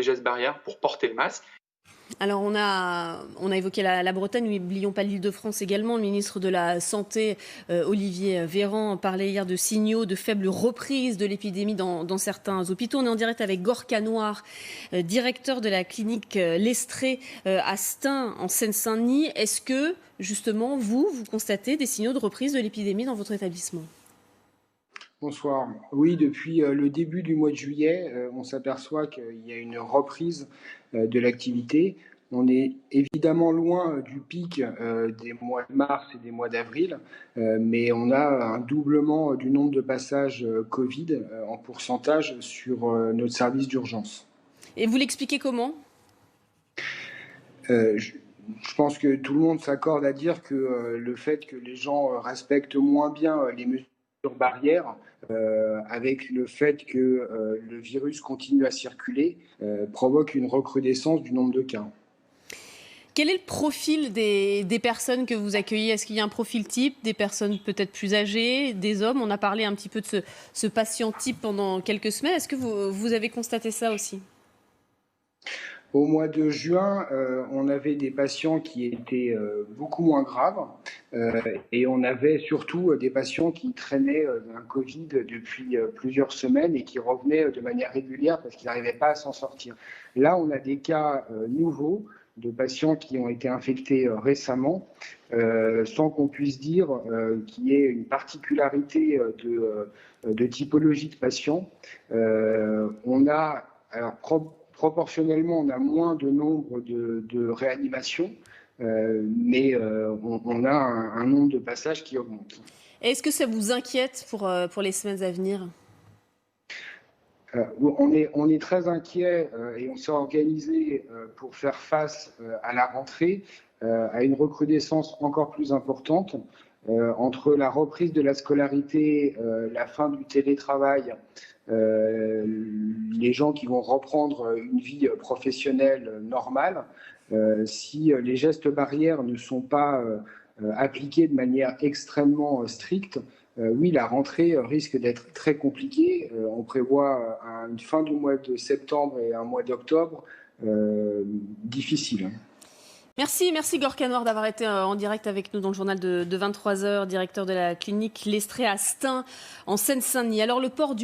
les gestes barrières pour porter le masque. Alors on a évoqué la Bretagne, n'oublions pas l'Île-de-France également. Le ministre de la Santé, Olivier Véran, parlait hier de signaux de faible reprise de l'épidémie dans certains hôpitaux. On est en direct avec Gorka Noir, directeur de la clinique Lestrée à Stein, en Seine-Saint-Denis. Est-ce que, justement, vous constatez des signaux de reprise de l'épidémie dans votre établissement ? Bonsoir. Oui, depuis le début du mois de juillet, on s'aperçoit qu'il y a une reprise de l'activité. On est évidemment loin du pic des mois de mars et des mois d'avril, mais on a un doublement du nombre de passages Covid en pourcentage sur notre service d'urgence. Et vous l'expliquez comment ? Je pense que tout le monde s'accorde à dire que le fait que les gens respectent moins bien les mesures barrières, avec le fait que le virus continue à circuler, provoque une recrudescence du nombre de cas. Quel est le profil des personnes que vous accueillez ? Est-ce qu'il y a un profil type, des personnes peut-être plus âgées, des hommes ? On a parlé un petit peu de ce patient type pendant quelques semaines. Est-ce que vous avez constaté ça aussi ? Au mois de juin, on avait des patients qui étaient beaucoup moins graves et on avait surtout des patients qui traînaient un Covid depuis plusieurs semaines et qui revenaient de manière régulière parce qu'ils n'arrivaient pas à s'en sortir. Là, on a des cas nouveaux de patients qui ont été infectés récemment, sans qu'on puisse dire qu'il y ait une particularité de typologie de patients. On a, alors, proportionnellement, on a moins de nombre de réanimations, mais on a un nombre de passages qui augmente. Est-ce que ça vous inquiète pour les semaines à venir ? On est très inquiet et on s'est organisé pour faire face à la rentrée, à une recrudescence encore plus importante. Entre la reprise de la scolarité, la fin du télétravail, les gens qui vont reprendre une vie professionnelle normale, si les gestes barrières ne sont pas appliqués de manière extrêmement stricte, oui, la rentrée risque d'être très compliquée. On prévoit une fin du mois de septembre et un mois d'octobre difficile. Merci Gorka Noir d'avoir été en direct avec nous dans le journal de 23h, directeur de la clinique Lestrée à Stein en Seine-Saint-Denis. Alors le port du